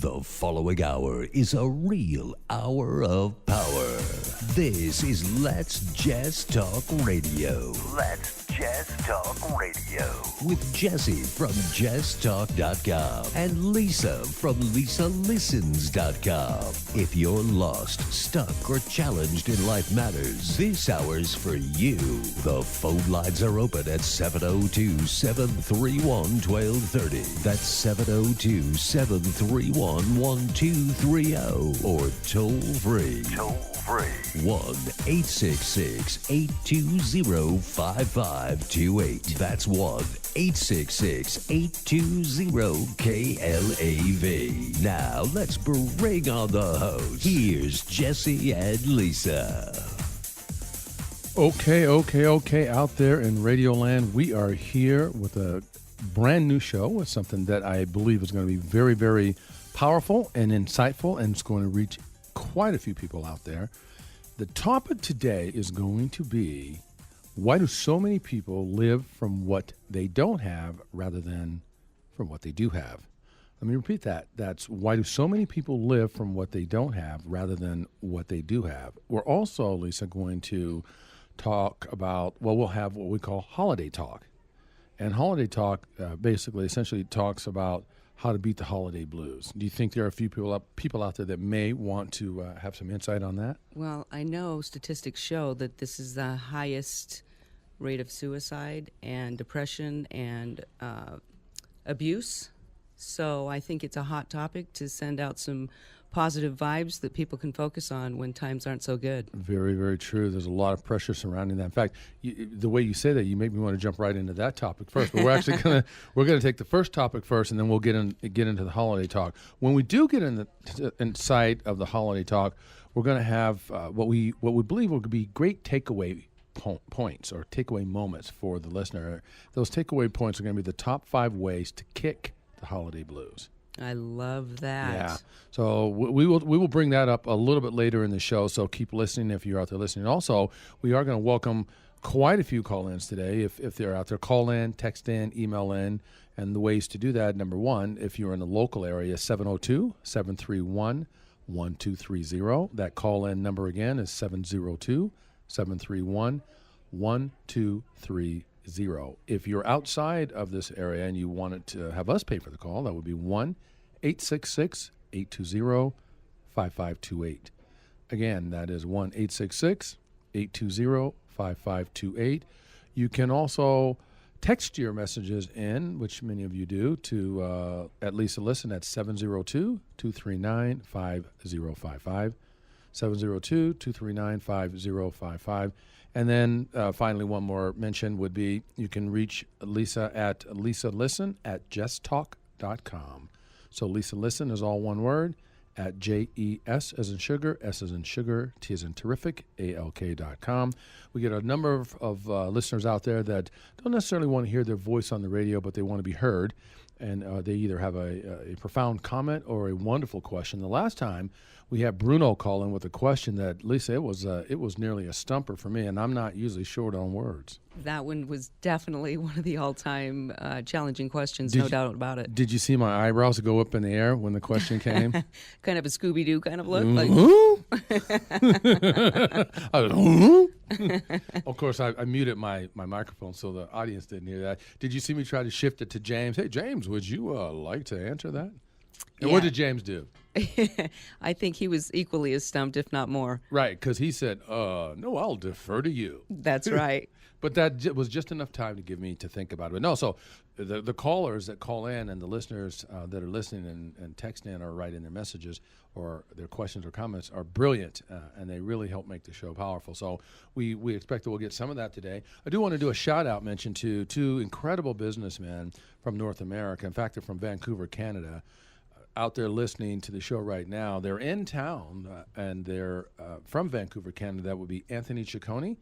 The following hour is a real hour of power. This is Let's JessTalk Radio. Let's JessTalk Radio. With Jesse from JessTalk.com and Lisa from LisaListens.com. If you're lost, stuck, or challenged in life matters, this hour's for you. The phone lines are open at 702-731-1230. That's 702-731-1230 or toll free. 1-866-820-5528. That's 1-866-820-KLAV. Now let's bring on the host. Here's Jesse and Lisa. Okay. Out there in Radio Land, we are here with a brand new show with something that I believe is going to be very, very powerful and insightful, and it's going to reach quite a few people out there. The topic today is going to be, why do so many people live from what they don't have rather than from what they do have? Let me repeat that. That's why do so many people live from what they don't have rather than what they do have. We're also, Lisa, going to talk about, we'll have what we call holiday talk. And holiday talk essentially talks about how to beat the holiday blues. Do you think there are a few people out there that may want to have some insight on that? Well, I know statistics show that this is the highest rate of suicide and depression and abuse. So I think it's a hot topic to send out some positive vibes that people can focus on when times aren't so good. Very, very true. There's a lot of pressure surrounding that. In fact, the way you say that, you make me want to jump right into that topic first. But we're actually gonna take the first topic first, and then we'll get into the holiday talk. When we do get inside of the holiday talk, we're going to have what we believe will be great takeaway points or takeaway moments for the listener. Those takeaway points are going to be the top 5 ways to kick the holiday blues. I love that. Yeah. So we will bring that up a little bit later in the show, so keep listening if you're out there listening. Also, we are going to welcome quite a few call-ins today. If they're out there, call in, text in, email in. And the ways to do that, number one, if you're in the local area, 702-731-1230. That call-in number again is 702-731-1230. If you're outside of this area and you wanted to have us pay for the call, that would be 1-866-820-5528. Again, that is 1-866-820-5528. You can also text your messages in, which many of you do, to at Lisa Listen at 702-239-5055. 702-239-5055. And then finally, one more mention would be you can reach Lisa at LisaListen at JessTalk.com. So Lisa Listen is all one word at JES as in sugar, S as in sugar, T as in terrific, ALK.com. We get a number of listeners out there that don't necessarily want to hear their voice on the radio, but they want to be heard. And they either have a profound comment or a wonderful question. The last time we had Bruno call in with a question that, Lisa, it was nearly a stumper for me, and I'm not usually short on words. That one was definitely one of the all-time challenging questions, no doubt about it. Did you see my eyebrows go up in the air when the question came? Kind of a Scooby-Doo kind of look. Of course, I muted my microphone so the audience didn't hear that. Did you see me try to shift it to James? Hey, James, would you like to answer that? And Yeah. What did James do? I think he was equally as stumped, if not more. Right, because he said, no, I'll defer to you. That's right. But that was just enough time to give me to think about it. But no, so the callers that call in and the listeners that are listening and texting in or writing their messages or their questions or comments are brilliant, and they really help make the show powerful. So we expect that we'll get some of that today. I do want to do a shout-out mention to 2 incredible businessmen from North America. In fact, they're from Vancouver, Canada, out there listening to the show right now. They're in town, and they're from Vancouver, Canada. That would be Anthony Ciccone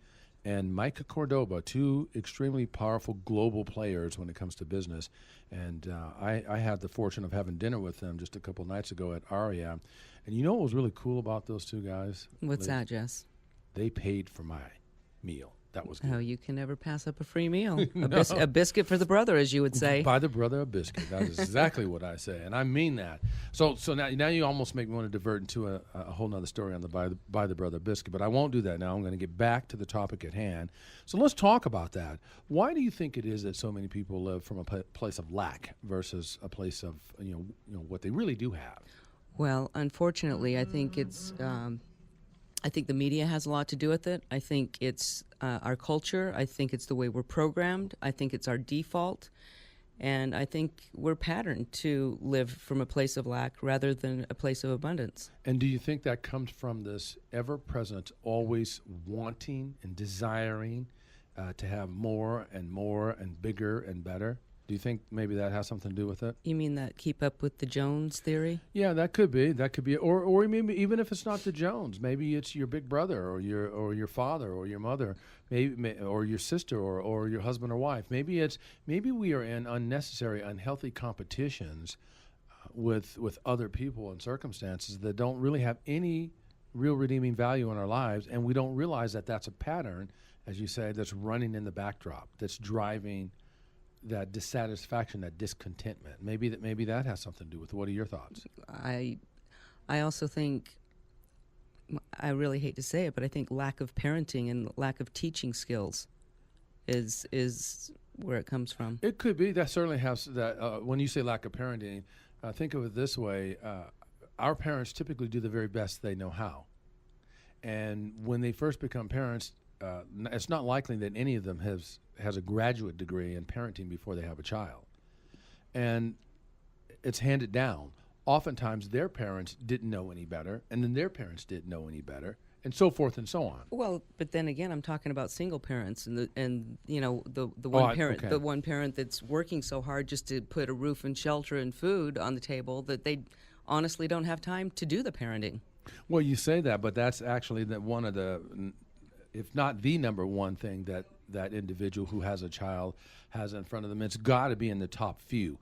and Mike Cordoba, 2 extremely powerful global players when it comes to business. And I had the fortune of having dinner with them just a couple nights ago at Aria. And you know what was really cool about those 2 guys? What's that, Jess? They paid for my meal. That was good. Oh, you can never pass up a free meal. A biscuit for the brother, as you would say. Buy the brother a biscuit. That is exactly what I say, and I mean that. So now you almost make me want to divert into a whole nother story on the buy the brother a biscuit, but I won't do that now. I'm going to get back to the topic at hand. So let's talk about that. Why do you think it is that so many people live from a place of lack versus a place of what they really do have? Well, unfortunately, I think it's. I think the media has a lot to do with it. I think it's our culture. I think it's the way we're programmed. I think it's our default. And I think we're patterned to live from a place of lack rather than a place of abundance. And do you think that comes from this ever-present, always wanting and desiring to have more and bigger and better? Do you think maybe that has something to do with it? You mean that keep up with the Jones theory? Yeah, that could be. Or maybe even if it's not the Jones, maybe it's your big brother or your father or your mother, or your sister or your husband or wife. Maybe we are in unnecessary, unhealthy competitions with other people and circumstances that don't really have any real redeeming value in our lives, and we don't realize that that's a pattern, as you say, that's running in the backdrop, that's driving that dissatisfaction, that discontentment. Maybe that has something to do with it. What are your thoughts? I also think, I really hate to say it, but I think lack of parenting and lack of teaching skills is where it comes from. It could be. That certainly has that. When you say lack of parenting, think of it this way. Our parents typically do the very best they know how. And when they first become parents, it's not likely that any of them has a graduate degree in parenting before they have a child. And it's handed down. Oftentimes their parents didn't know any better, and then their parents didn't know any better, and so forth and so on. Well, but then again, I'm talking about single parents and the one parent that's working so hard just to put a roof and shelter and food on the table that they honestly don't have time to do the parenting. Well, you say that, but that's actually one of the, if not the number one thing that individual who has a child has in front of them. It's got to be in the top few,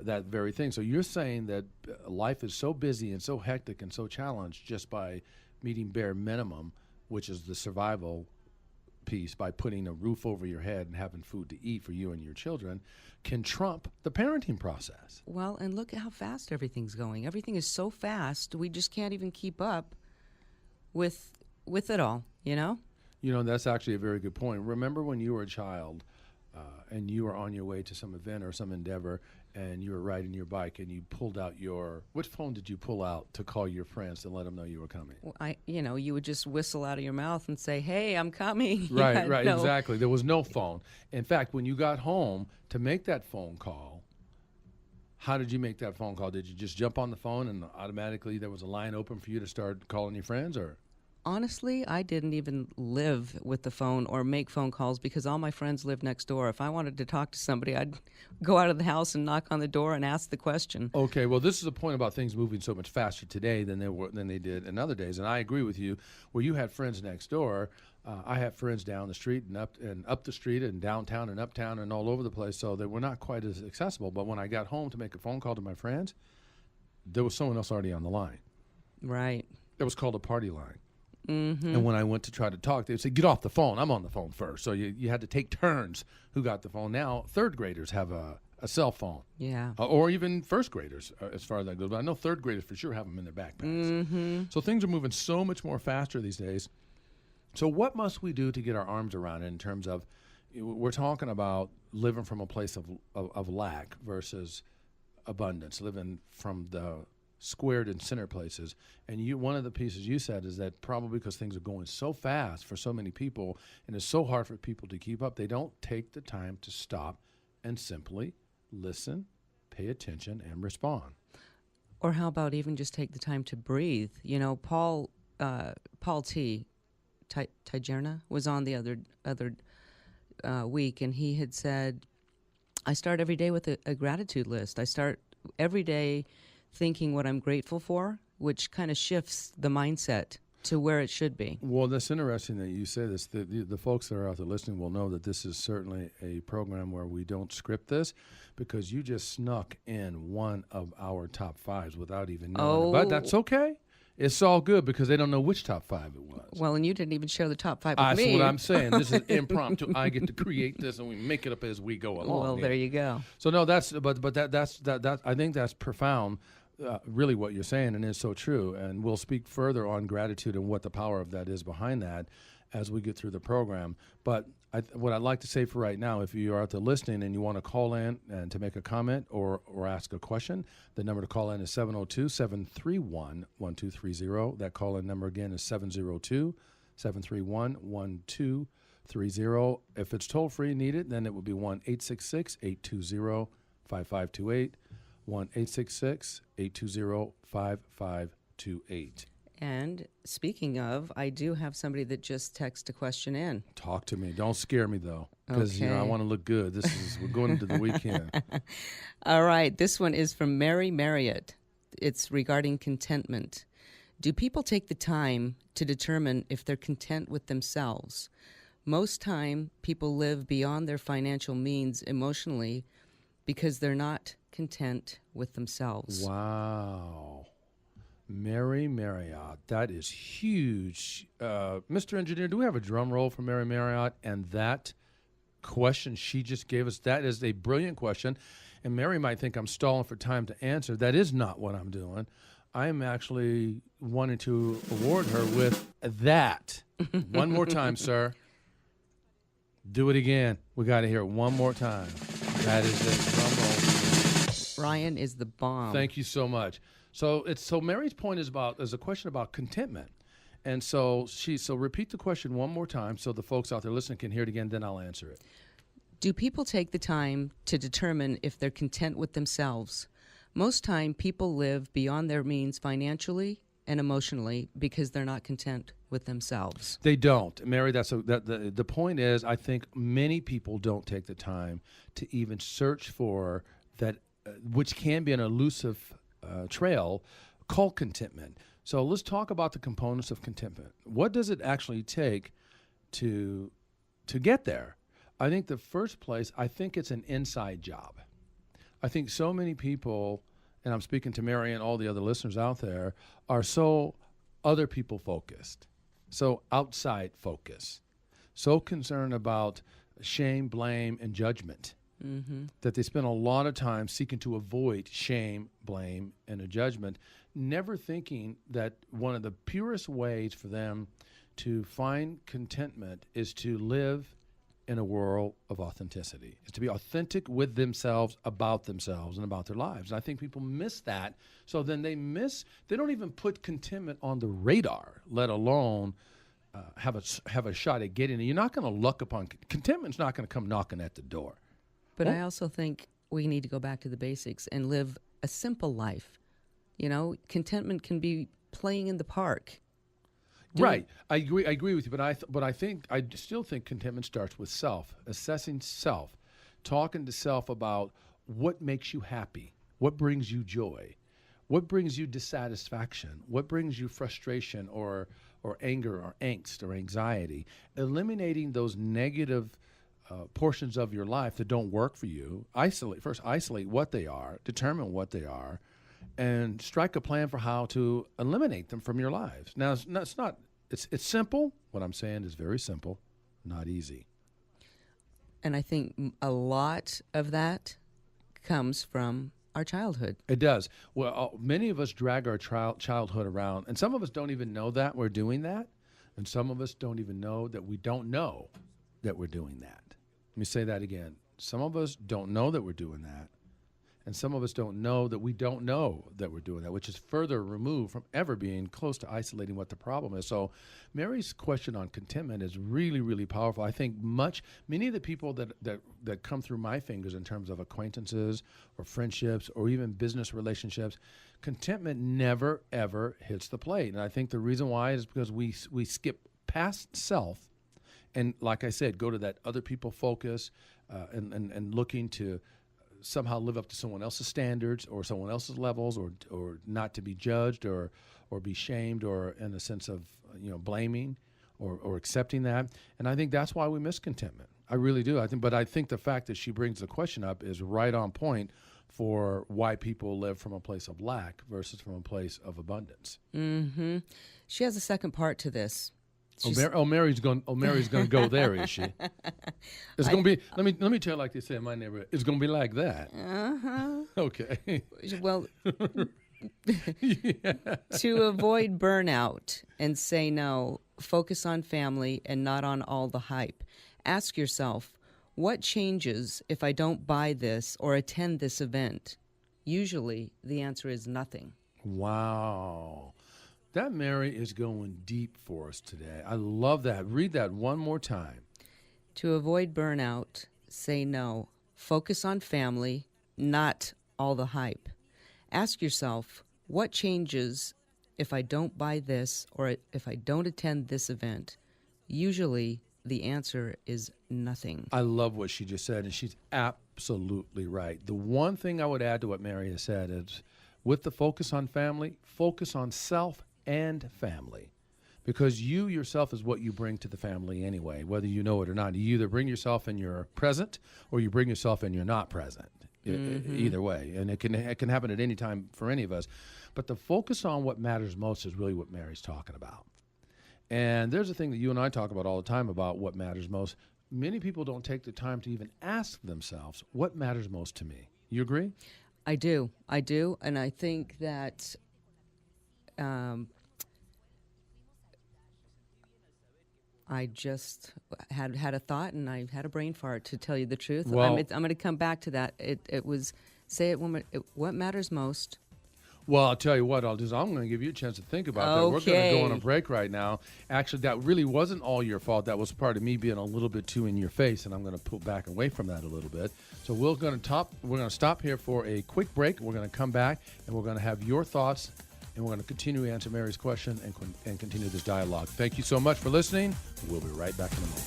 that very thing. So you're saying that life is so busy and so hectic and so challenged just by meeting bare minimum, which is the survival piece, by putting a roof over your head and having food to eat for you and your children, can trump the parenting process. Well, and look at how fast everything's going. Everything is so fast, we just can't even keep up with it all, That's actually a very good point. Remember when you were a child and you were on your way to some event or some endeavor and you were riding your bike and you pulled out which phone did you pull out to call your friends to let them know you were coming? Well, you would just whistle out of your mouth and say, "Hey, I'm coming." Right, exactly. There was no phone. In fact, when you got home to make that phone call, how did you make that phone call? Did you just jump on the phone and automatically there was a line open for you to start calling your friends, or? Honestly, I didn't even live with the phone or make phone calls because all my friends lived next door. If I wanted to talk to somebody, I'd go out of the house and knock on the door and ask the question. Okay, well, this is a point about things moving so much faster today than they did in other days. And I agree with you. Where you had friends next door, I have friends down the street and up the street and downtown and uptown and all over the place, so they were not quite as accessible. But when I got home to make a phone call to my friends, there was someone else already on the line. Right. It was called a party line. Mm-hmm. And when I went to try to talk, they would say, "Get off the phone. I'm on the phone first." So you had to take turns who got the phone. Now, third graders have a cell phone. Yeah. Or even first graders, as far as that goes. But I know third graders for sure have them in their backpacks. Mm-hmm. So things are moving so much more faster these days. So what must we do to get our arms around it in terms of, we're talking about living from a place of lack versus abundance, living from the squared and center places. And one of the pieces you said is that probably because things are going so fast for so many people and it's so hard for people to keep up, they don't take the time to stop and simply listen, pay attention, and respond. Or how about even just take the time to breathe? Paul Tijerna was on the other week, and he had said, I start every day with a gratitude list. I start every day thinking what I'm grateful for, which kind of shifts the mindset to where it should be. Well, that's interesting that you say this. The folks that are out there listening will know that this is certainly a program where we don't script this, because you just snuck in one of our top fives without even knowing it. But that's okay. It's all good because they don't know which top 5 it was. Well, and you didn't even share the top 5 with That's me. what I'm saying. This is impromptu. I get to create this, and we make it up as we go along. Well, there you go. So no, that's I think that's profound. Really, what you're saying, and it's so true. And we'll speak further on gratitude and what the power of that is behind that as we get through the program. But what I'd like to say for right now, if you are out there listening and you want to call in and to make a comment or ask a question, the number to call in is 702-731-1230. That call-in number again is 702-731-1230. If it's toll-free needed, then it would be 1-866-820-5528, 1-866-820-5528. And speaking of, I do have somebody that just texted a question in. Talk to me. Don't scare me, though, because Okay. I want to look good. We're going into the weekend. All right, this one is from Mary Marriott. It's regarding contentment. Do people take the time to determine if they're content with themselves? Most time, people live beyond their financial means emotionally because they're not content with themselves. Wow. Mary Marriott. That is huge. Mr. Engineer, do we have a drum roll for Mary Marriott? And that question she just gave us, that is a brilliant question. And Mary might think I'm stalling for time to answer. That is not what I'm doing. I am actually wanting to award her with that. One more time, sir. Do it again. We got to hear it one more time. That is a drum roll. Ryan is the bomb. Thank you so much. So Mary's point is a question about contentment. And so repeat the question one more time so the folks out there listening can hear it again, then I'll answer it. Do people take the time to determine if they're content with themselves? Most time, people live beyond their means financially and emotionally because they're not content with themselves. They don't. Mary, the point is, I think many people don't take the time to even search for that, which can be an elusive trail called contentment. So let's talk about the components of contentment. What does it actually take to get there? I think the first place, I think it's an inside job. I think so many people, and I'm speaking to Mary and all the other listeners out there, are so other people focused, so outside focused, so concerned about shame, blame, and judgment. Mm-hmm. That they spend a lot of time seeking to avoid shame, blame, and a judgment, never thinking that one of the purest ways for them to find contentment is to live in a world of authenticity, is to be authentic with themselves, about themselves, and about their lives. And I think people miss that. So then they don't even put contentment on the radar, let alone have a shot at getting it. You're not going to luck upon contentment's not going to come knocking at the door. But I also think we need to go back to the basics and live a simple life. You know, contentment can be playing in the park. Right. I agree with you, but I still think contentment starts with self, assessing self, talking to self about what makes you happy, what brings you joy, what brings you dissatisfaction, what brings you frustration or anger or angst or anxiety, eliminating those negative portions of your life that don't work for you. Isolate what they are, determine what they are, and strike a plan for how to eliminate them from your lives. Now, it's simple. What I'm saying is very simple, not easy. And I think a lot of that comes from our childhood. It does. Well, many of us drag our childhood around, and some of us don't even know that we're doing that, and some of us don't even know that we don't know that we're doing that. Let me say that again. Some of us don't know that we're doing that, and some of us don't know that we don't know that we're doing that, which is further removed from ever being close to isolating what the problem is. So Mary's question on contentment is really, really powerful. I think many of the people that come through my fingers in terms of acquaintances or friendships or even business relationships, contentment never, ever hits the plate. And I think the reason why is because we skip past self and, like I said, go to that other people focus and looking to somehow live up to someone else's standards or someone else's levels or not to be judged or be shamed or in a sense of blaming or accepting that. And I think that's why we miss contentment. I really do. I think the fact that she brings the question up is right on point for why people live from a place of lack versus from a place of abundance. Mm-hmm. She has a second part to this. Mary's going to go there, is she? It's going to be. Let me tell you, like they say in my neighborhood, it's going to be like that. Okay. Well, to avoid burnout and say no, focus on family and not on all the hype. Ask yourself, what changes if I don't buy this or attend this event? Usually, the answer is nothing. Wow. That Mary is going deep for us today. I love that. Read that one more time. To avoid burnout, say no. Focus on family, not all the hype. Ask yourself, what changes if I don't buy this or if I don't attend this event? Usually, the answer is nothing. I love what she just said, and she's absolutely right. The one thing I would add to what Mary has said is, with the focus on family, focus on self and family, because you yourself is what you bring to the family anyway, whether you know it or not. You either bring yourself and you're present, or you bring yourself and you're not present. Either way, and it can happen at any time for any of us. But the focus on what matters most is really what Mary's talking about. And there's a thing that you and I talk about all the time about what matters most. Many people don't take the time to even ask themselves, what matters most to me? You agree? I do, and I think that I just had a thought, and I had a brain fart, to tell you the truth. Well, I'm going to come back to that. It was, say it one more, what matters most? Well, I'll tell you what I'll do is I'm going to give you a chance to think about that. We're going to go on a break right now. Actually, that really wasn't all your fault. That was part of me being a little bit too in your face, and I'm going to pull back away from that a little bit. So we're going to stop here for a quick break. We're going to come back, and we're going to have your thoughts, and we're going to continue to answer Mary's question and continue this dialogue. Thank you so much for listening. We'll be right back in a moment.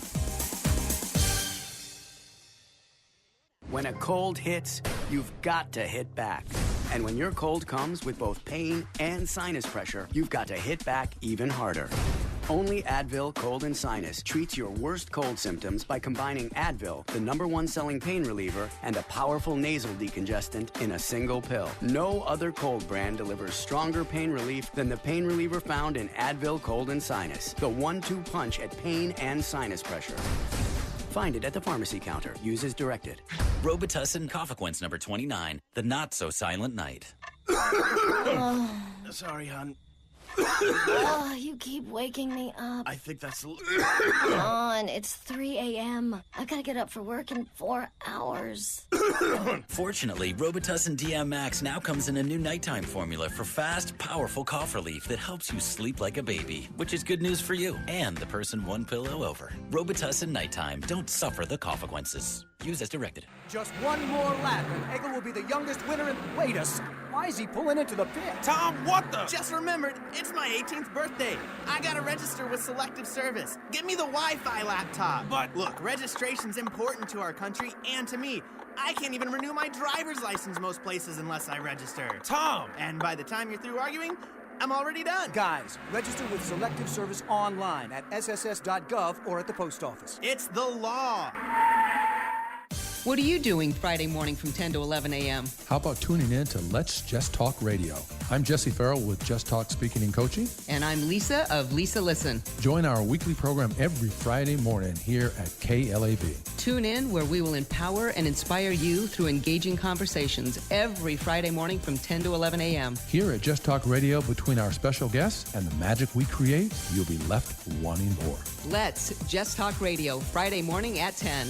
When a cold hits, you've got to hit back. And when your cold comes with both pain and sinus pressure, you've got to hit back even harder. Only Advil Cold and Sinus treats your worst cold symptoms by combining Advil, the #1 selling pain reliever, and a powerful nasal decongestant in a single pill. No other cold brand delivers stronger pain relief than the pain reliever found in Advil Cold and Sinus, the 1-2 punch at pain and sinus pressure. Find it at the pharmacy counter. Use as directed. Robitussin Cofequence number 29, the not-so-silent night. Sorry, hon. Oh, you keep waking me up. I think that's... Come on, it's 3 a.m. I gotta get up for work in 4 hours. Fortunately, Robitussin DM Max now comes in a new nighttime formula for fast, powerful cough relief that helps you sleep like a baby, which is good news for you and the person one pillow over. Robitussin Nighttime. Don't suffer the consequences. Use as directed. Just one more lap, and Eggle will be the youngest winner in... Wait a why is he pulling into the pit? Tom, what the? Just remembered, it's my 18th birthday. I gotta register with Selective Service. Get me the Wi-Fi laptop. But look, registration's important to our country and to me. I can't even renew my driver's license most places unless I register. Tom! And by the time you're through arguing, I'm already done. Guys, register with Selective Service online at sss.gov or at the post office. It's the law. What are you doing Friday morning from 10 to 11 a.m.? How about tuning in to Let's Just Talk Radio? I'm Jesse Farrell with JessTalk Speaking and Coaching. And I'm Lisa of Lisa Listen. Join our weekly program every Friday morning here at KLAV. Tune in where we will empower and inspire you through engaging conversations every Friday morning from 10 to 11 a.m. Here at JessTalk Radio, between our special guests and the magic we create, you'll be left wanting more. Let's Just Talk Radio, Friday morning at 10.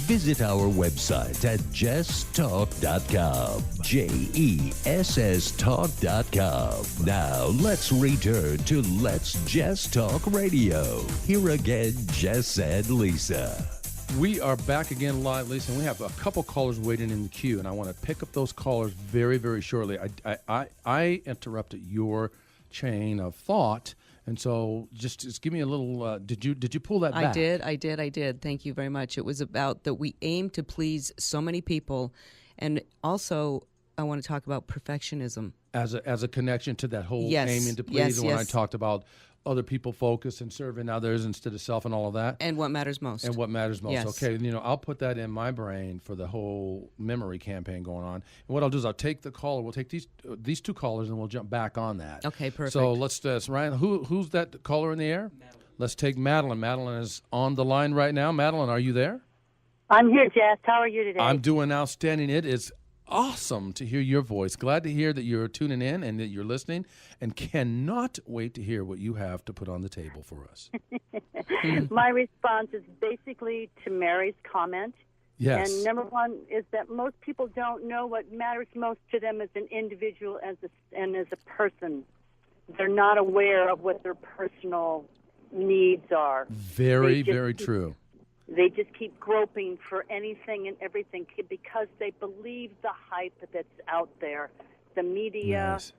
Visit our website at JessTalk.com. JessTalk.com. Now let's return to Let's Just Talk Radio. Here again, Jess and Lisa. We are back again live, Lisa, and we have a couple callers waiting in the queue, and I want to pick up those callers very, very shortly. I interrupted your chain of thought. And so just give me a little, did you pull that back? I did. Thank you very much. It was about that we aim to please so many people. And also, I want to talk about perfectionism. As a connection to that whole aiming to please. And when I talked about other people focus and serving others instead of self and all of that. And what matters most. And what matters most. Yes. Okay, I'll put that in my brain for the whole memory campaign going on. And what I'll do is I'll take the caller. We'll take these two callers and we'll jump back on that. Okay, perfect. So let's, Ryan, who's that caller in the air? Madeline. Let's take Madeline. Madeline is on the line right now. Madeline, are you there? I'm here, Jess. How are you today? I'm doing outstanding. It is awesome to hear your voice. Glad to hear that you're tuning in and that you're listening, and cannot wait to hear what you have to put on the table for us. My response is basically to Mary's comment. Yes. And number one is that most people don't know what matters most to them as an individual and as a person. They're not aware of what their personal needs are. Very, very true. They just keep groping for anything and everything because they believe the hype that's out there. The media, Nice.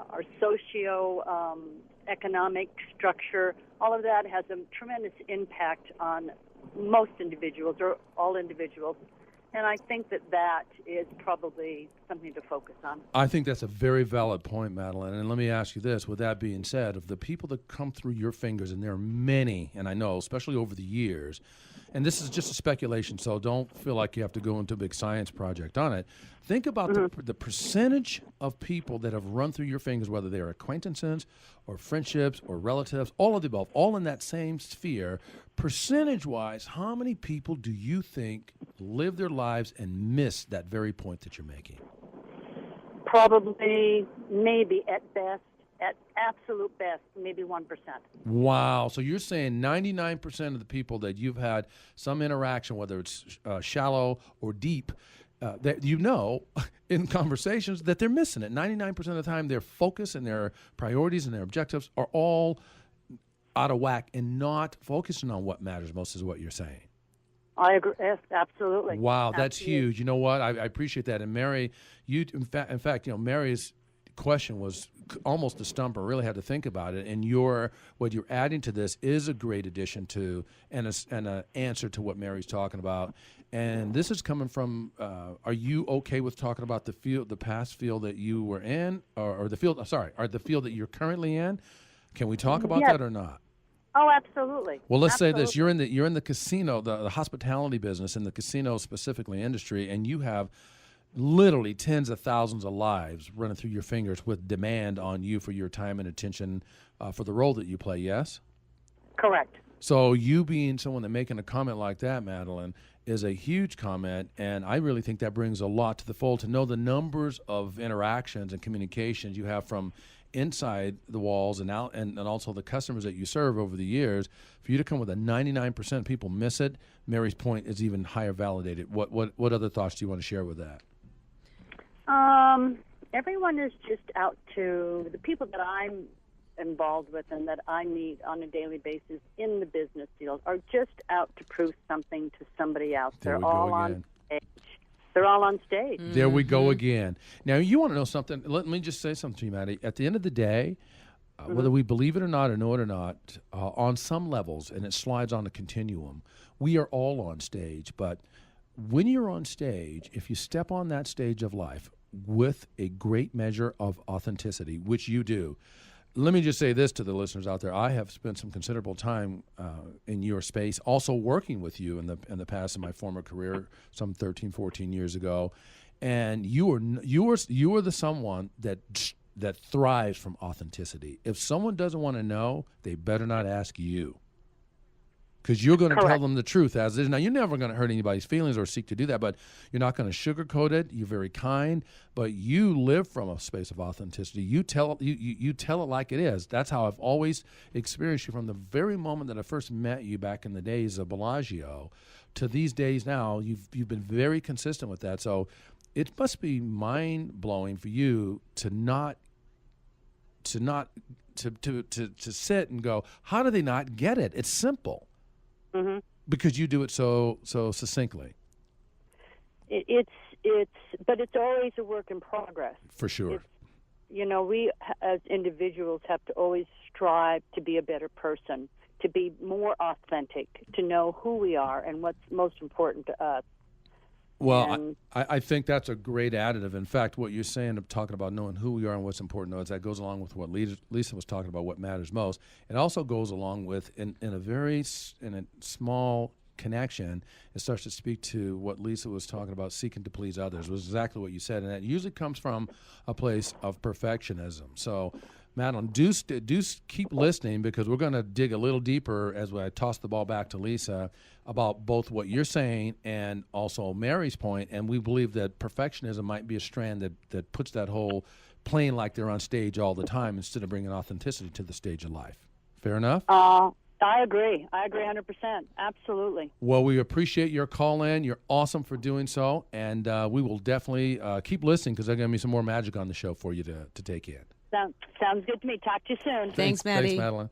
Our socio-economic structure, all of that has a tremendous impact on most individuals or all individuals. And I think that is probably something to focus on. I think that's a very valid point, Madeline. And let me ask you this. With that being said, of the people that come through your fingers, and there are many, and I know, especially over the years, and this is just a speculation, so don't feel like you have to go into a big science project on it. Think about the percentage of people that have run through your fingers, whether they're acquaintances or friendships or relatives, all of the above, all in that same sphere. Percentage-wise, how many people do you think live their lives and miss that very point that you're making? Probably, maybe at best, at absolute best, maybe 1%. Wow. So you're saying 99% of the people that you've had some interaction, whether it's shallow or deep, that in conversations that they're missing it. 99% of the time their focus and their priorities and their objectives are all out of whack and not focusing on what matters most is what you're saying. I agree. Yes, absolutely. Wow, that's Absolutely. huge. You know what? I appreciate that. And Mary, in fact, Mary's question was almost a stumper. Really had to think about it. And what you're adding to this is a great addition to and an answer to what Mary's talking about. And this is coming from. Are you okay with talking about the past field that you were in, or the field? Sorry, or the field that you're currently in? Can we talk about that or not? Oh, absolutely. Well, let's say this: Absolutely. you're in the casino, the hospitality business, in the casino specifically industry, and you have literally tens of thousands of lives running through your fingers with demand on you for your time and attention for the role that you play. Yes. Correct. So you being someone that making a comment like that, Madeline, is a huge comment, and I really think that brings a lot to the fold to know the numbers of interactions and communications you have from inside the walls and out, and also the customers that you serve over the years. For you to come with a 99% people miss it, Mary's point is even higher validated. What other thoughts do you want to share with that? Everyone is just out to the people that I'm involved with and that I meet on a daily basis in the business field are just out to prove something to somebody else. There we They're all go on again. stage. They're all on stage. There we go again. Now, you want to know something? Let me just say something to you, Maddie. At the end of the day, whether we believe it or not or know it or not, on some levels, and it slides on a continuum, we are all on stage. But when you're on stage, if you step on that stage of life with a great measure of authenticity, which you do, let me just say this to the listeners out there. I have spent some considerable time in your space, also working with you in the past in my former career, some 13, 14 years ago. And you are the someone that thrives from authenticity. If someone doesn't want to know, they better not ask you. Because you're going to tell them the truth as is. Now, you're never going to hurt anybody's feelings or seek to do that, but you're not going to sugarcoat it. You're very kind, but you live from a space of authenticity. You tell it like it is. That's how I've always experienced you from the very moment that I first met you back in the days of Bellagio to these days now. You've been very consistent with that. So it must be mind-blowing for you to sit and go, how do they not get it? It's simple. Mm-hmm. Because you do it so succinctly. But it's always a work in progress. For sure. We as individuals have to always strive to be a better person, to be more authentic, to know who we are and what's most important to us. Well, And I think that's a great additive. In fact, what you're saying of talking about knowing who we are and what's important to us, that goes along with what Lisa was talking about, what matters most. It also goes along with, in a small connection, it starts to speak to what Lisa was talking about, seeking to please others, was exactly what you said. And that usually comes from a place of perfectionism. So, Madeline, do keep listening, because we're going to dig a little deeper as I toss the ball back to Lisa about both what you're saying and also Mary's point. And we believe that perfectionism might be a strand that puts that whole playing like they're on stage all the time instead of bringing authenticity to the stage of life. Fair enough? I agree. I agree 100%. Absolutely. Well, we appreciate your call in. You're awesome for doing so. And we will definitely keep listening, because there's going to be some more magic on the show for you to take in. Sounds good to me. Talk to you soon. Thanks, Maddie. Thanks, Madeline.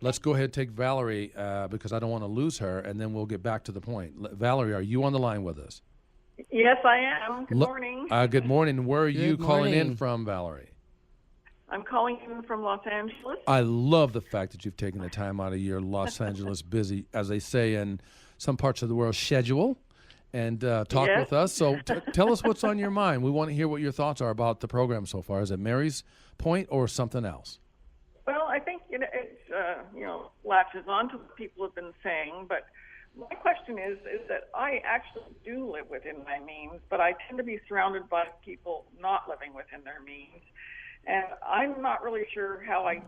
Let's go ahead and take Valerie, because I don't want to lose her, and then we'll get back to the point. Valerie, are you on the line with us? Yes, I am. Good morning. Good morning. Where are you calling in morning. from, Valerie? I'm calling in from Los Angeles. I love the fact that you've taken the time out of your Los Angeles busy, as they say in some parts of the world, schedule, and talk Yes. with us. So tell us what's on your mind. We want to hear what your thoughts are about the program so far. Is it Mary's point or something else? Well, I think it latches on to what people have been saying, but my question is that I actually do live within my means, but I tend to be surrounded by people not living within their means. And I'm not really sure how I,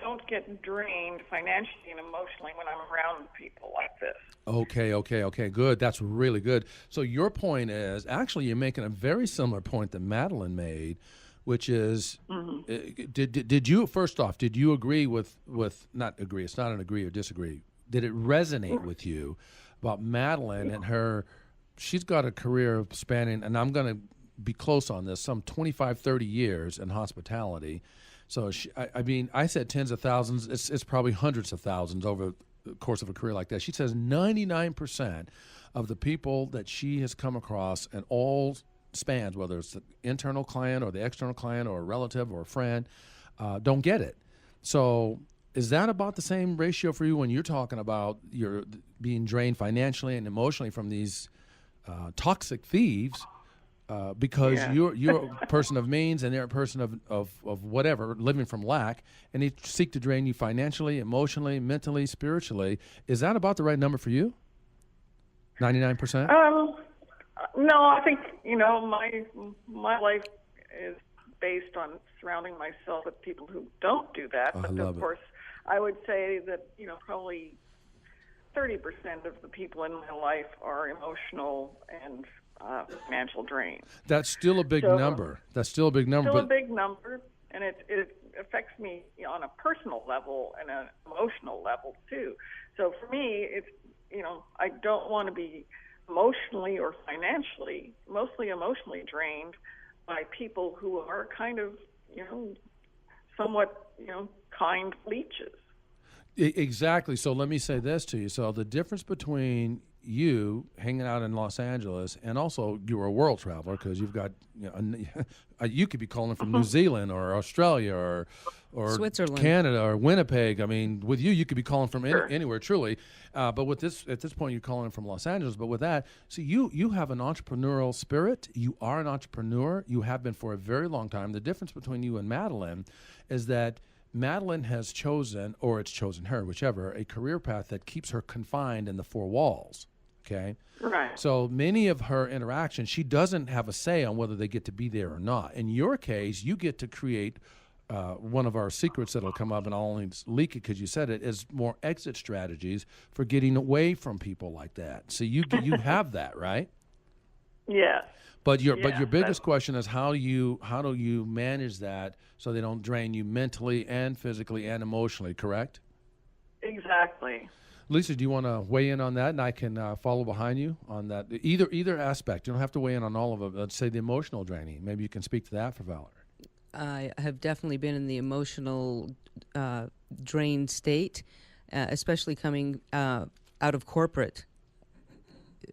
don't get drained financially and emotionally when I'm around people like this. Okay, good. That's really good. So your point is, actually, you're making a very similar point that Madeline made, which is, did you, first off, did you agree with, not agree, it's not an agree or disagree, did it resonate with you about Madeline and her, she's got a career spanning, and I'm going to be close on this, some 25, 30 years in hospitality. So, I said tens of thousands. It's probably hundreds of thousands over the course of a career like that. She says 99% of the people that she has come across in all spans, whether it's the internal client or the external client or a relative or a friend, don't get it. So is that about the same ratio for you when you're talking about you're being drained financially and emotionally from these toxic thieves? Because you're a person of means and they're a person of whatever, living from lack, and they seek to drain you financially, emotionally, mentally, spiritually. Is that about the right number for you? 99%? No, I think, my life is based on surrounding myself with people who don't do that. I But love of course, I would say that, probably 30% of the people in my life are emotional and financial drain. That's still a big number. That's still a big number. Still a big number, and it affects me on a personal level and an emotional level too. So for me, it's I don't want to be emotionally or financially, mostly emotionally drained by people who are kind of somewhat kind leeches. Exactly. So let me say this to you. So the difference between you hanging out in Los Angeles and also you're a world traveler, because you've got, you could be calling from New Zealand or Australia or Switzerland, Canada or Winnipeg. I mean, with you could be calling from anywhere, truly. But with this, at this point, you're calling from Los Angeles. But with that, see, you have an entrepreneurial spirit. You are an entrepreneur. You have been for a very long time. The difference between you and Madeline is that Madeline has chosen, or it's chosen her, whichever, a career path that keeps her confined in the four walls, okay? Right. So many of her interactions, she doesn't have a say on whether they get to be there or not. In your case, you get to create one of our secrets that'll come up, and I'll only leak it because you said it, is more exit strategies for getting away from people like that. So you have that, right? Yes. But your biggest question is how do you manage that so they don't drain you mentally and physically and emotionally, correct? Exactly. Lisa, do you want to weigh in on that, and I can follow behind you on that? Either aspect. You don't have to weigh in on all of it. Let's say the emotional draining. Maybe you can speak to that for Valerie. I have definitely been in the emotional drained state, especially coming out of corporate.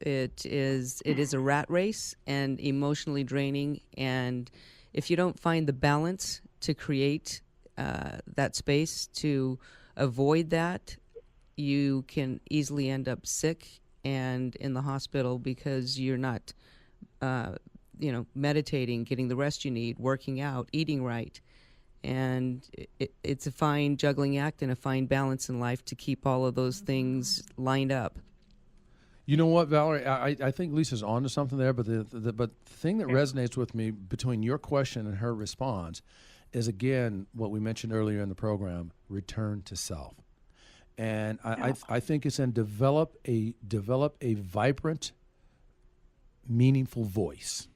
It is a rat race and emotionally draining, and if you don't find the balance to create that space to avoid that, you can easily end up sick and in the hospital because you're not, meditating, getting the rest you need, working out, eating right. And it's a fine juggling act and a fine balance in life to keep all of those things lined up. You know what, Valerie? I think Lisa's on to something there, but the thing that resonates with me between your question and her response is, again, what we mentioned earlier in the program, return to self. And I think it's in develop a vibrant, meaningful voice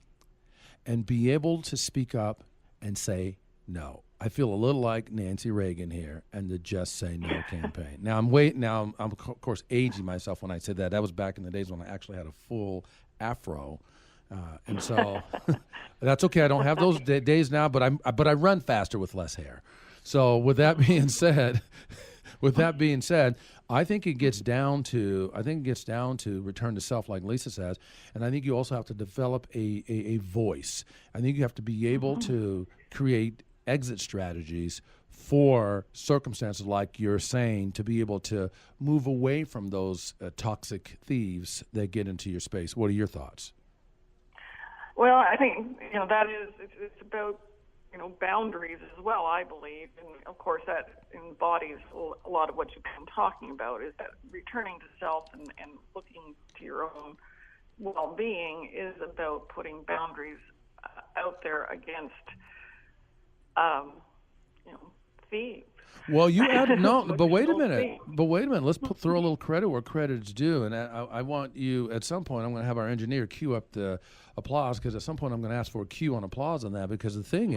and be able to speak up and say no. I feel a little like Nancy Reagan here and the Just Say No campaign. Now I'm of course aging myself when I said that. That was back in the days when I actually had a full afro, and so that's okay. I don't have those days now, but I run faster with less hair. So with that being said, I think it gets down to return to self, like Lisa says, and I think you also have to develop a voice. I think you have to be able to create exit strategies for circumstances like you're saying, to be able to move away from those toxic thieves that get into your space. What are your thoughts? Well, I think that it's about boundaries as well, I believe, and of course that embodies a lot of what you've been talking about, is that returning to self and looking to your own well-being is about putting boundaries out there against thieves. Well, you added but wait a minute. Let's throw a little credit where credit's due, and I want you at some point. I'm going to have our engineer cue up the applause, because at some point I'm going to ask for a cue on applause on that. Because the thing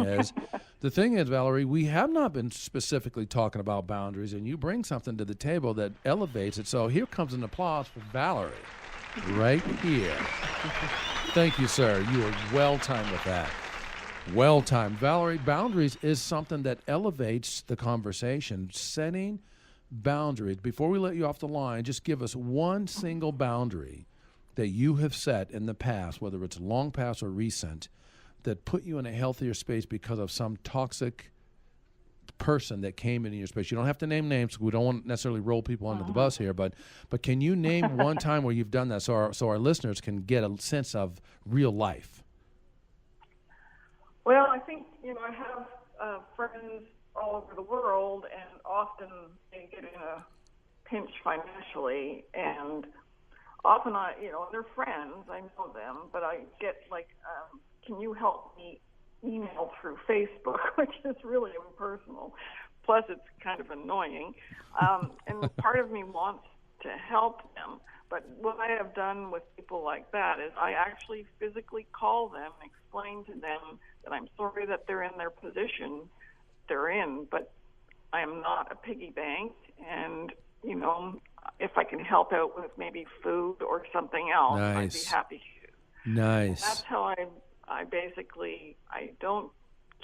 is, Valerie, we have not been specifically talking about boundaries, and you bring something to the table that elevates it. So here comes an applause for Valerie, right here. Thank you, sir. You are well timed with that. Well timed. Valerie, boundaries is something that elevates the conversation. Setting boundaries. Before we let you off the line, just give us one single boundary that you have set in the past, whether it's long past or recent, that put you in a healthier space because of some toxic person that came into your space. You don't have to name names. We don't want to necessarily roll people under the bus here, but can you name one time where you've done that so our listeners can get a sense of real life? Well, I think, I have friends all over the world, and often they get in a pinch financially, and often they're friends, I know them, but I get can you help me email through Facebook, which is really impersonal. Plus, it's kind of annoying. And part of me wants to help them. But what I have done with people like that is I actually physically call them and explain to them that I'm sorry that they're in their position they're in, but I am not a piggy bank, and, if I can help out with maybe food or something else, I'd be happy to. Nice. And that's how I basically, I don't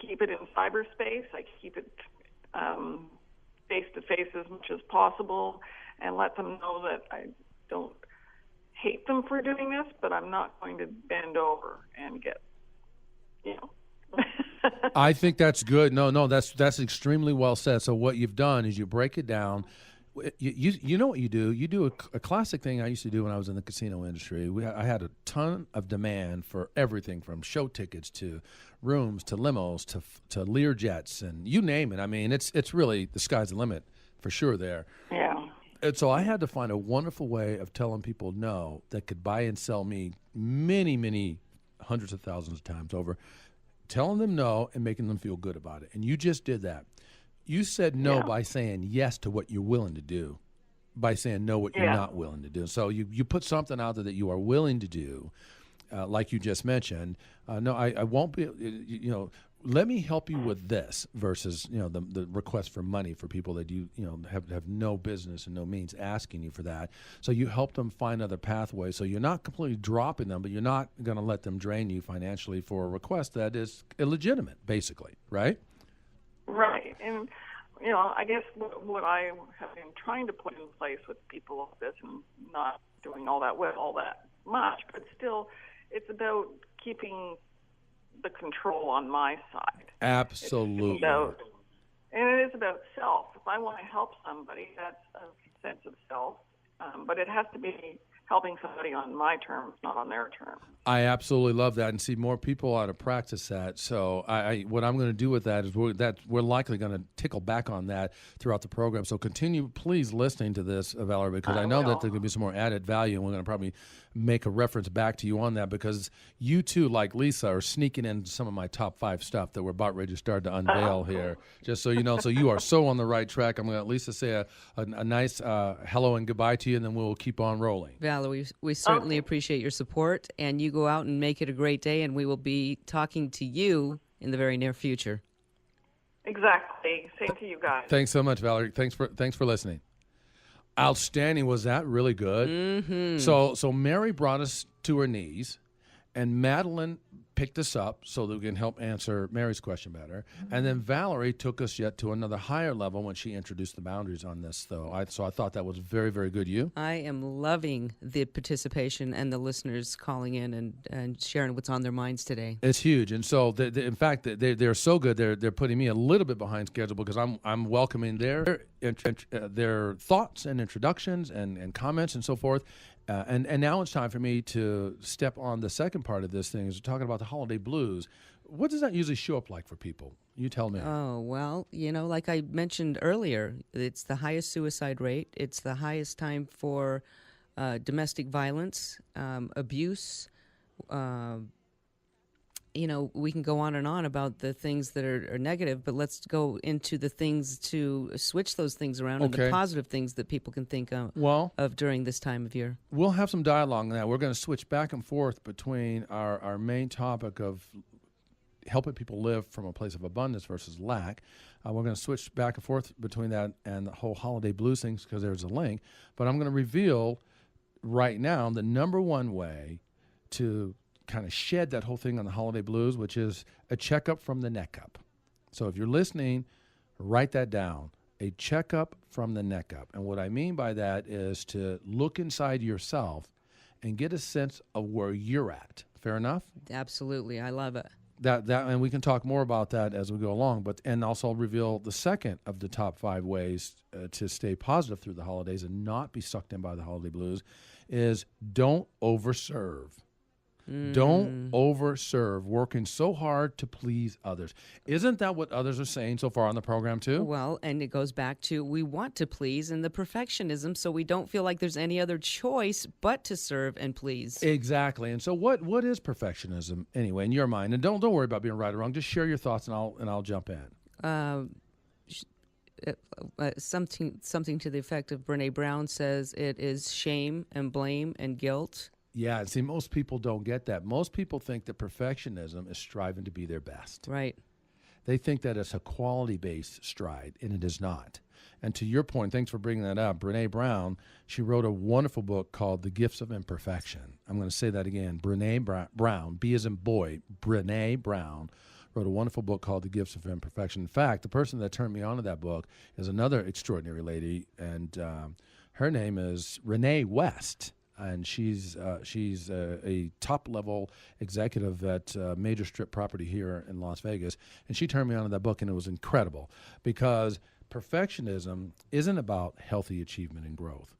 keep it in cyberspace. I keep it face-to-face as much as possible and let them know that I don't hate them for doing this, but I'm not going to bend over and get, I think that's good. No, that's extremely well said. So what you've done is you break it down. You know what you do? You do a classic thing I used to do when I was in the casino industry. I had a ton of demand for everything from show tickets to rooms to limos to Lear jets, and you name it. I mean, it's really the sky's the limit for sure there. Yeah. And so I had to find a wonderful way of telling people no that could buy and sell me many, many hundreds of thousands of times over, telling them no and making them feel good about it. And you just did that. You said no by saying yes to what you're willing to do, by saying no what you're not willing to do. So you put something out there that you are willing to do, like you just mentioned. No, I won't be, let me help you with this versus, the request for money for people that have no business and no means asking you for that. So you help them find other pathways. So you're not completely dropping them, but you're not going to let them drain you financially for a request that is illegitimate, basically, right? Right. And, I guess what I have been trying to put in place with people like this, and not doing all that much, but still, it's about keeping the control on my side. Absolutely. And it is about self. If I want to help somebody, that's a sense of self, but it has helping somebody on my terms, not on their terms. I absolutely love that, and see more people ought to practice that. So what I'm going to do with that is we're likely going to tickle back on that throughout the program. So continue, please, listening to this, Valerie, because I know that there's going to be some more added value, and we're going to probably make a reference back to you on that, because you too, like Lisa, are sneaking in some of my top 5 stuff that we're about ready to start to unveil here. Just so you know, so you are so on the right track. I'm going to let Lisa say a nice hello and goodbye to you, and then we'll keep on rolling. Valerie, we certainly appreciate your support, and you go out and make it a great day, and we will be talking to you in the very near future. Exactly. Same to you guys. Thanks so much, Valerie. Thanks for listening. Outstanding. Was that really good? Mm-hmm. So Mary brought us to her knees, and Madeline picked us up so that we can help answer Mary's question better. And then Valerie took us yet to another higher level when she introduced the boundaries on this, though. So I thought that was very, very good. You? I am loving the participation and the listeners calling in and sharing what's on their minds today. It's huge. And so, in fact, they're so good, they're putting me a little bit behind schedule, because I'm welcoming their thoughts and introductions and comments and so forth. And now it's time for me to step on the second part of this thing, is talking about the holiday blues. What does that usually show up like for people? You tell me. Oh, well, like I mentioned earlier, it's the highest suicide rate. It's the highest time for domestic violence, abuse. We can go on and on about the things that are negative, but let's go into the things to switch those things around, and the positive things that people can think of during this time of year. We'll have some dialogue on that. We're going to switch back and forth between our main topic of helping people live from a place of abundance versus lack. We're going to switch back and forth between that and the whole holiday blues things, because there's a link. But I'm going to reveal right now the number one way to kind of shed that whole thing on the holiday blues, which is a checkup from the neck up. So if you're listening, write that down. A checkup from the neck up. And what I mean by that is to look inside yourself and get a sense of where you're at. Fair enough? Absolutely. I love it. That and we can talk more about that as we go along, and also reveal the second of the top 5 ways to stay positive through the holidays and not be sucked in by the holiday blues is don't overserve. Don't overserve, working so hard to please others. Isn't that what others are saying so far on the program too? Well, and it goes back to we want to please and the perfectionism, so we don't feel like there's any other choice but to serve and please. Exactly. And so what is perfectionism anyway in your mind? And don't worry about being right or wrong. Just share your thoughts, and I'll jump in. Something to the effect of Brene Brown says it is shame and blame and guilt. Yeah, see, most people don't get that. Most people think that perfectionism is striving to be their best. Right. They think that it's a quality-based stride, and it is not. And to your point, thanks for bringing that up, Brene Brown, she wrote a wonderful book called The Gifts of Imperfection. I'm going to say that again. Brene Brown, B as in boy, Brene Brown, wrote a wonderful book called The Gifts of Imperfection. In fact, the person that turned me on to that book is another extraordinary lady, and her name is Renee West. And she's a top-level executive at a major strip property here in Las Vegas. And she turned me on to that book, and it was incredible, because perfectionism isn't about healthy achievement and growth.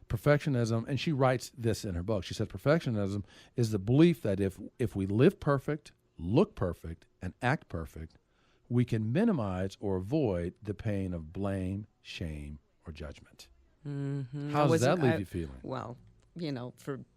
Perfectionism, and she writes this in her book, she says perfectionism is the belief that if we live perfect, look perfect, and act perfect, we can minimize or avoid the pain of blame, shame, or judgment. Mm-hmm. How does that leave you feeling? Well,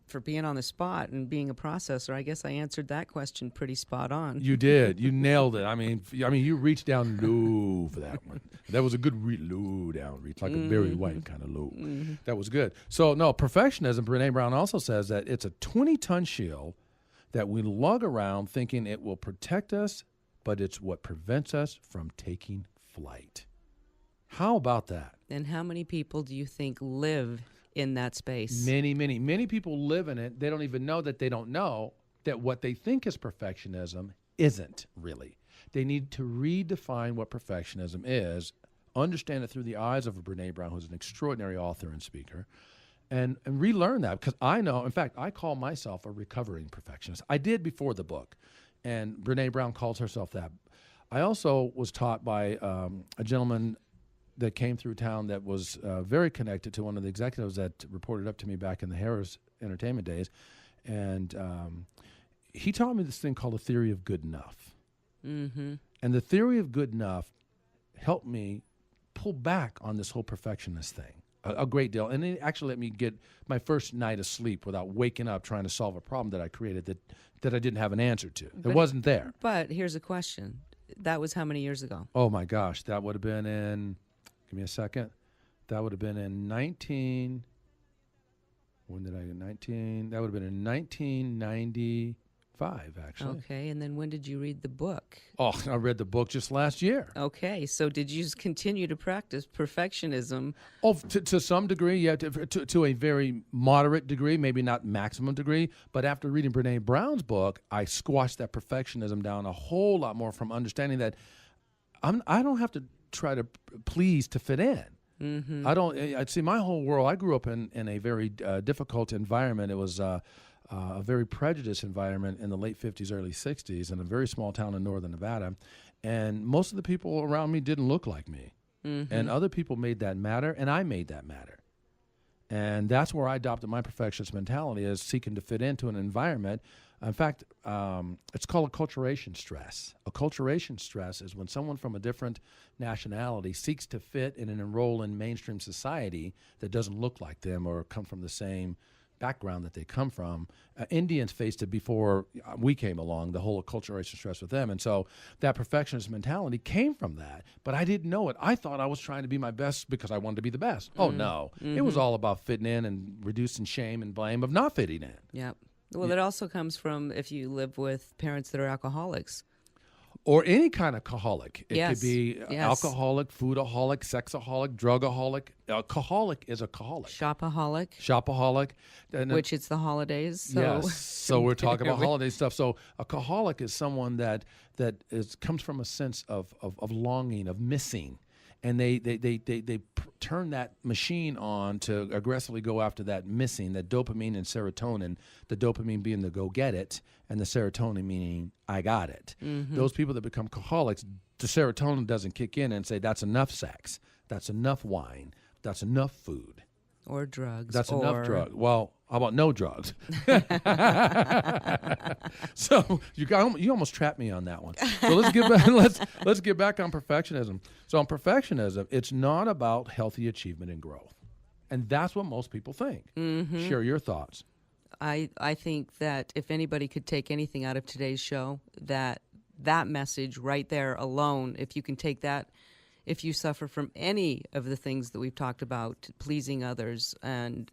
for being on the spot and being a processor, I guess I answered that question pretty spot on. You did. You nailed it. I mean, you reached down low for that one. That was a good low down reach, like a Barry White kind of low. Mm-hmm. That was good. So, no, perfectionism, Brene Brown also says that it's a 20-ton shield that we lug around thinking it will protect us, but it's what prevents us from taking flight. How about that? And how many people do you think live in that space? Many people live in it. They don't even know that they don't know that what they think is perfectionism isn't really. They need to redefine what perfectionism is, understand it through the eyes of a Brene Brown, who's an extraordinary author and speaker, and relearn that. Because I know, in fact, I call myself a recovering perfectionist. I did before the book, and Brene Brown calls herself that. I also was taught by a gentleman that came through town that was very connected to one of the executives that reported up to me back in the Harris entertainment days, and he taught me this thing called the theory of good enough. Mm-hmm. And the theory of good enough helped me pull back on this whole perfectionist thing a great deal. And it actually let me get my first night of sleep without waking up trying to solve a problem that I created that I didn't have an answer to. It wasn't there. But here's a question. That was how many years ago? Oh, my gosh. That would have been give me a second. That would have been in when did I get 19? That would have been in 1995, actually. Okay, and then when did you read the book? Oh, I read the book just last year. Okay, so did you continue to practice perfectionism? Oh, to some degree, yeah, to a very moderate degree, maybe not maximum degree. But after reading Brene Brown's book, I squashed that perfectionism down a whole lot more from understanding that I don't have to try to please to fit in. Mm-hmm. I'd see my whole world. I grew up in a very difficult environment. It was a very prejudiced environment in the late 50s, early 60s in a very small town in northern Nevada. And most of the people around me didn't look like me. Mm-hmm. And other people made that matter, and I made that matter. And that's where I adopted my perfectionist mentality, is seeking to fit into an environment. In fact, it's called acculturation stress. Acculturation stress is when someone from a different nationality seeks to fit in and enroll in mainstream society that doesn't look like them or come from the same background that they come from. Indians faced it before we came along, the whole acculturation stress with them. And so that perfectionist mentality came from that. But I didn't know it. I thought I was trying to be my best because I wanted to be the best. Oh, no. Mm-hmm. It was all about fitting in and reducing shame and blame of not fitting in. Yep. Well, it also comes from if you live with parents that are alcoholics. Or any kind of alcoholic. It Yes. could be alcoholic, foodaholic, sexaholic, drugaholic. Alcoholic is a alcoholic. Shopaholic. Which it's the holidays. So. Yes. So we're talking about holiday stuff. So a alcoholic is someone that comes from a sense of longing, of missing. And they turn that machine on to aggressively go after that missing, that dopamine and serotonin, the dopamine being the go get it, and the serotonin meaning I got it. Mm-hmm. Those people that become alcoholics, the serotonin doesn't kick in and say that's enough sex, that's enough wine, that's enough food. Or drugs. That's enough drugs. Well, how about no drugs? So you almost trapped me on that one. So let's get back. Let's get back on perfectionism. So on perfectionism, it's not about healthy achievement and growth, and that's what most people think. Mm-hmm. Share your thoughts. I think that if anybody could take anything out of today's show, that message right there alone, if you can take that. If you suffer from any of the things that we've talked about, pleasing others and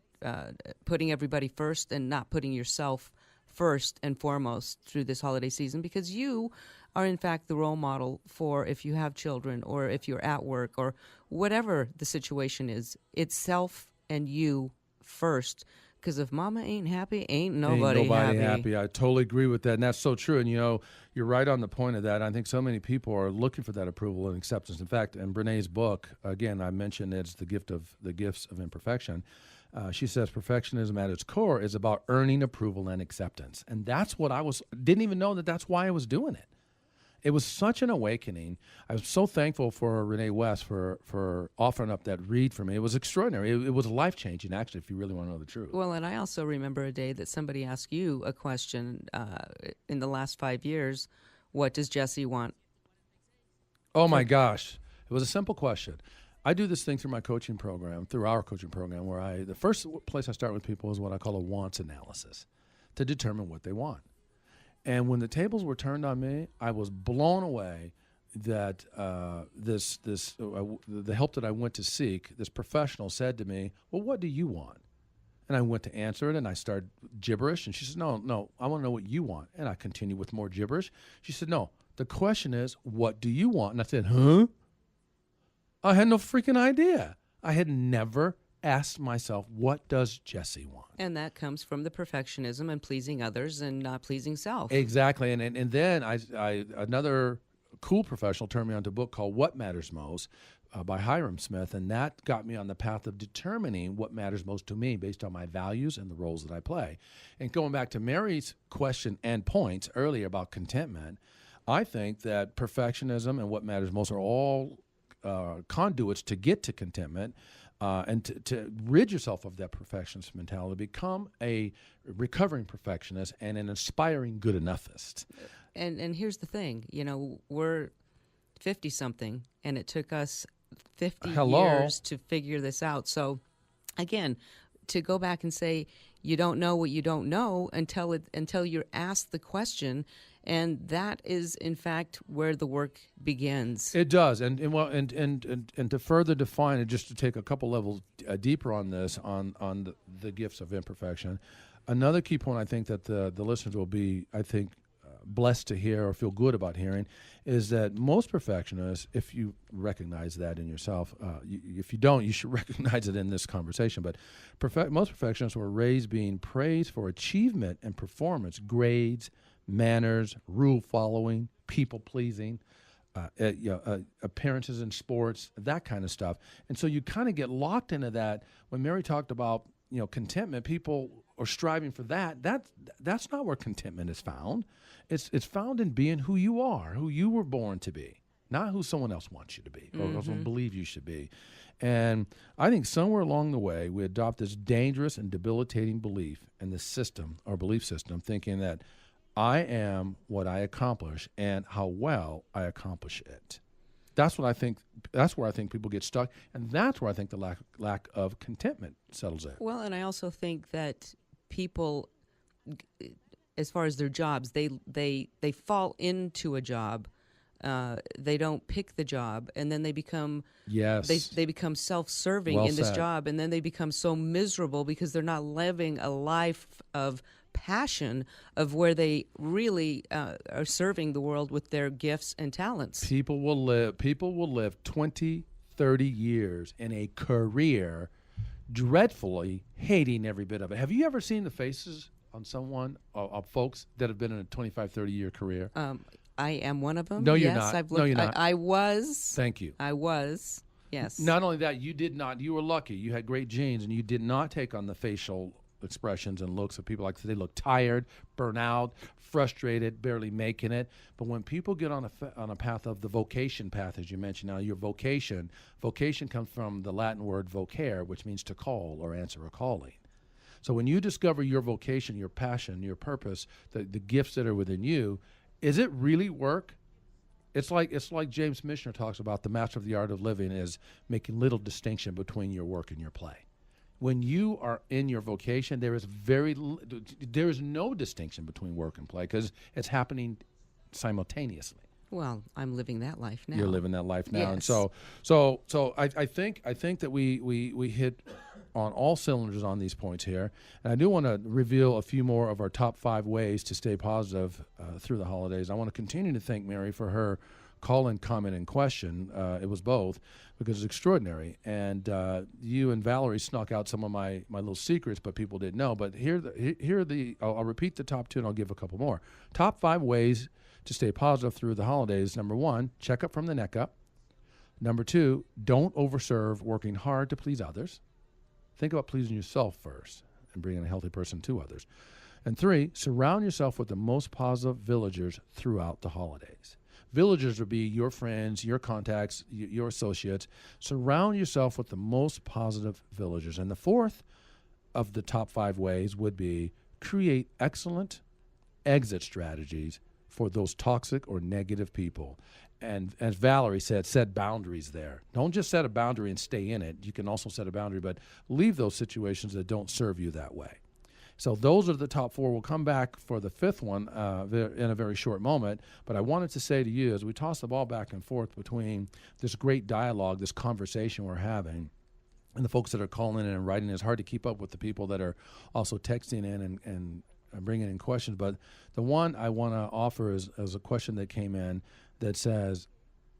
putting everybody first and not putting yourself first and foremost through this holiday season, because you are, in fact, the role model for if you have children or if you're at work or whatever the situation is, it's self and you first. Because if mama ain't happy, ain't nobody happy. I totally agree with that. And that's so true. And, you're right on the point of that. I think so many people are looking for that approval and acceptance. In fact, in Brene's book, again, I mentioned it's the Gifts of Imperfection. She says perfectionism at its core is about earning approval and acceptance. And that's what didn't even know that's why I was doing it. It was such an awakening. I was so thankful for Renee West for offering up that read for me. It was extraordinary. It was life-changing, actually, if you really want to know the truth. Well, and I also remember a day that somebody asked you a question in the last 5 years, what does Jesse want? Oh, my gosh. It was a simple question. I do this thing through our coaching program, where the first place I start with people is what I call a wants analysis to determine what they want. And when the tables were turned on me, I was blown away that the help that I went to seek, this professional said to me, well, what do you want? And I went to answer it, and I started gibberish. And she said, no, I want to know what you want. And I continued with more gibberish. She said, no, the question is, what do you want? And I said, huh? I had no freaking idea. I had never asked myself, what does Jesse want? And that comes from the perfectionism and pleasing others and not pleasing self. Exactly. And then I another cool professional turned me on to a book called What Matters Most by Hiram Smith, and that got me on the path of determining what matters most to me based on my values and the roles that I play. And going back to Mary's question and points earlier about contentment, I think that perfectionism and what matters most are all conduits to get to contentment. and to rid yourself of that perfectionist mentality, become a recovering perfectionist and an aspiring good enoughist. And here's the thing, we're 50-something, and it took us 50 years to figure this out. So, again, to go back and say you don't know what you don't know until you're asked the question, and that is in fact where the work begins. It does, and to further define it, just to take a couple levels deeper on this, on the gifts of imperfection. Another key point I think that the listeners will be, blessed to hear or feel good about hearing, is that most perfectionists, if you recognize that in yourself, if you don't, you should recognize it in this conversation, but most perfectionists were raised being praised for achievement and performance, grades, manners, rule following, people pleasing, appearances in sports, that kind of stuff. And so you kind of get locked into that. When Mary talked about contentment, people are striving for that. That's not where contentment is found. It's found in being who you are, who you were born to be, not who someone else wants you to be or someone believe you should be. And I think somewhere along the way we adopt this dangerous and debilitating belief in the system, our belief system, thinking that I am what I accomplish and how well I accomplish it. That's what I think. That's where I think people get stuck, and that's where I think the lack of contentment settles in. Well, and I also think that people, as far as their jobs, they fall into a job. They don't pick the job, and then they become they become self-serving in this job, and then they become so miserable because they're not living a life of passion, of where they really are serving the world with their gifts and talents. People will live 20, 30 years in a career dreadfully hating every bit of it. Have you ever seen the faces on someone, of folks that have been in a 25, 30-year career? I am one of them. No, you're yes, not. I've looked, no, you're not. I was. Thank you. I was. Yes. Not only that, you did not. You were lucky. You had great genes, and you did not take on the facial expressions and looks of people like they look tired, burnt out, frustrated, barely making it. But when people get on a path of the vocation path, as you mentioned, now your vocation comes from the Latin word vocare, which means to call or answer a calling. So when you discover your vocation, your passion, your purpose, the gifts that are within you, is it really work? It's like James Michener talks about, the master of the art of living is making little distinction between your work and your play. When you are in your vocation, there is no distinction between work and play because it's happening simultaneously. Well, I'm living that life now. You're living that life now, yes. And so I think that we hit on all cylinders on these points here, and I do want to reveal a few more of our top 5 ways to stay positive through the holidays. I want to continue to thank Mary for her call-in, comment, and question. It was both, because it's extraordinary. And you and Valerie snuck out some of my little secrets, but people didn't know. But I'll repeat the top 2, and I'll give a couple more. Top 5 ways to stay positive through the holidays. Number 1, check up from the neck up. Number 2, don't overserve working hard to please others. Think about pleasing yourself first and bringing a healthy person to others. And 3, surround yourself with the most positive villagers throughout the holidays. Villagers would be your friends, your contacts, your associates. Surround yourself with the most positive villagers. And the 4th of the top 5 ways would be create excellent exit strategies for those toxic or negative people. And as Valerie said, set boundaries there. Don't just set a boundary and stay in it. You can also set a boundary, but leave those situations that don't serve you that way. So those are the top 4. We'll come back for the 5th one in a very short moment. But I wanted to say to you, as we toss the ball back and forth between this great dialogue, this conversation we're having, and the folks that are calling in and writing, it's hard to keep up with the people that are also texting in and bringing in questions. But the one I want to offer is a question that came in that says,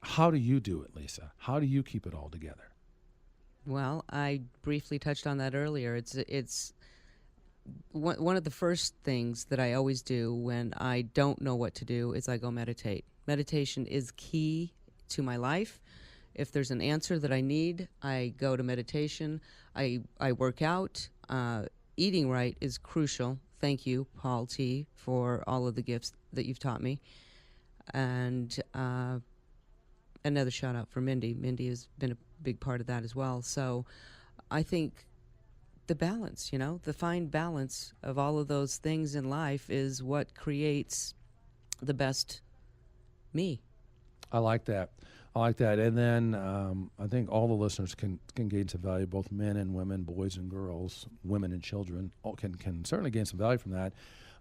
how do you do it, Lisa? How do you keep it all together? Well, I briefly touched on that earlier. It's one of the first things that I always do when I don't know what to do is I go meditate. Meditation is key to my life. If there's an answer that I need, I go to meditation. I work out. Eating right is crucial. Thank you, Paul T., for all of the gifts that you've taught me. And another shout out for Mindy. Mindy has been a big part of that as well. So I think the balance, the fine balance of all of those things in life is what creates the best me. I like that. And then I think all the listeners can gain some value, both men and women, boys and girls, women and children, all can certainly gain some value from that.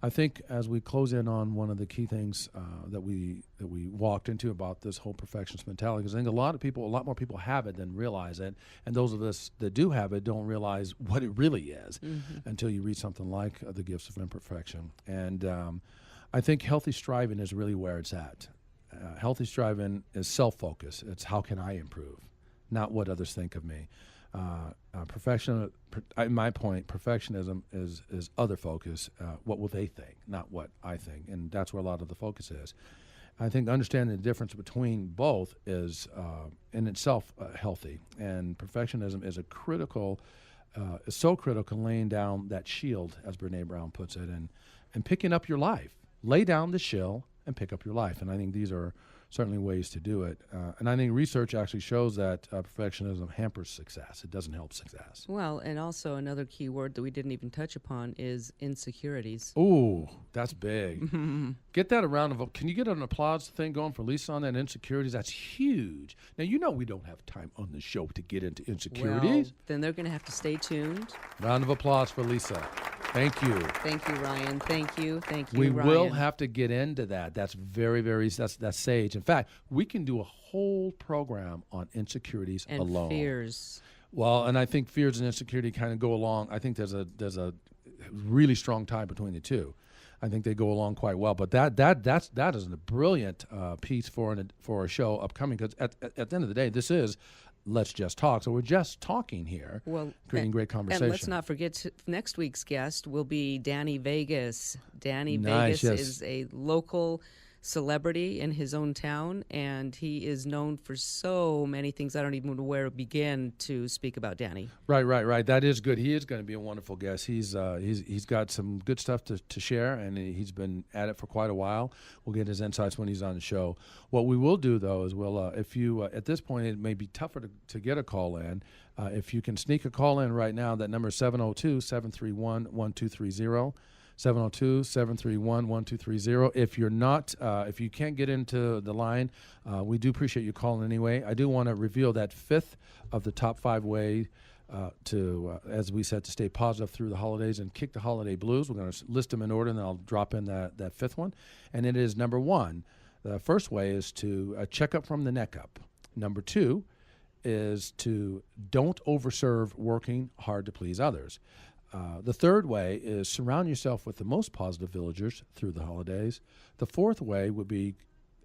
I think as we close in on one of the key things that we walked into about this whole perfectionist mentality, because I think a lot more people have it than realize it, and those of us that do have it don't realize what it really is until you read something like The Gifts of Imperfection. And I think healthy striving is really where it's at. Healthy striving is self-focus. It's how can I improve, not what others think of me. My point, perfectionism is other focus. What will they think, not what I think, and that's where a lot of the focus is. I think understanding the difference between both is in itself healthy, and perfectionism is is so critical in laying down that shield, as Brene Brown puts it, and picking up your life. Lay down the shield and pick up your life. And I think these are certainly ways to do it. And I think research actually shows that perfectionism hampers success. It doesn't help success. Well, and also another key word that we didn't even touch upon is insecurities. Ooh, that's big. Get that a round of, can you get an applause thing going for Lisa on that insecurities? That's huge. Now, we don't have time on the show to get into insecurities. Well, then they're going to have to stay tuned. Round of applause for Lisa. Thank you. Thank you, Ryan. Thank you, we Ryan. Will have to get into that. That's very, very, that's sage. In fact, we can do a whole program on insecurities and alone. Fears. Well, and I think fears and insecurity kind of go along. I think there's a really strong tie between the two. I think they go along quite well. But that is a brilliant piece for a show upcoming, because at the end of the day, this is Let's Just Talk. So we're just talking here, creating great conversation. And let's not forget, next week's guest will be Danny Vegas. Danny Nice, Vegas yes. is a local celebrity in his own town, and he is known for so many things. I don't even know where to begin to speak about Danny. Right. That is good. He is going to be a wonderful guest. He's got some good stuff to share, and he's been at it for quite a while. We'll get his insights when he's on the show. What we will do, though, is if you at this point it may be tougher to get a call in. If you can sneak a call in right now, that number is 702-731-1230. 702-731-1230. If you're not, if you can't get into the line, we do appreciate you calling anyway. I do want to reveal that fifth of the top 5 ways as we said, to stay positive through the holidays and kick the holiday blues. We're going to list them in order, and then I'll drop in that fifth one. And it is number 1. The first way is to check up from the neck up. Number 2 is to don't overserve working hard to please others. The third way is surround yourself with the most positive villagers through the holidays. The fourth way would be,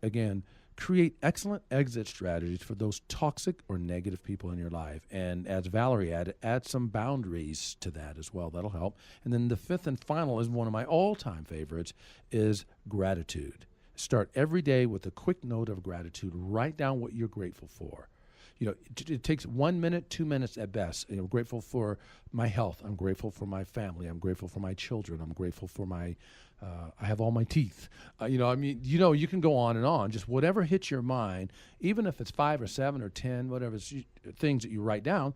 again, create excellent exit strategies for those toxic or negative people in your life. And as Valerie add some boundaries to that as well. That'll help. And then the fifth and final is one of my all-time favorites, is gratitude. Start every day with a quick note of gratitude. Write down what you're grateful for. It takes 1 minute, 2 minutes at best. I'm grateful for my health. I'm grateful for my family. I'm grateful for my children. I'm grateful for I have all my teeth. You can go on and on. Just whatever hits your mind, even if it's 5 or 7 or 10, whatever things that you write down.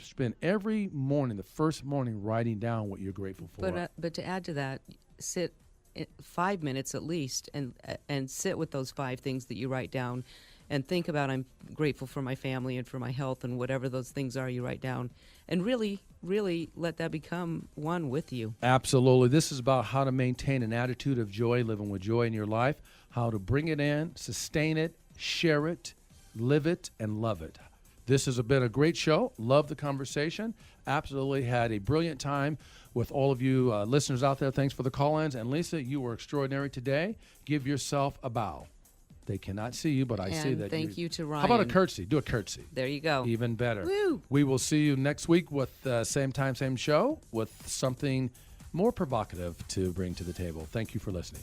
Spend every morning, the first morning, writing down what you're grateful for. But to add to that, sit 5 minutes at least, and sit with those 5 things that you write down. And think about, I'm grateful for my family and for my health, and whatever those things are you write down. And really, really let that become one with you. Absolutely. This is about how to maintain an attitude of joy, living with joy in your life, how to bring it in, sustain it, share it, live it, and love it. This has been a great show. Love the conversation. Absolutely had a brilliant time with all of you listeners out there. Thanks for the call-ins. And Lisa, you were extraordinary today. Give yourself a bow. They cannot see you, but I see that. Thank you to Ryan. How about a curtsy? Do a curtsy. There you go. Even better. Woo! We will see you next week with same time, same show, with something more provocative to bring to the table. Thank you for listening.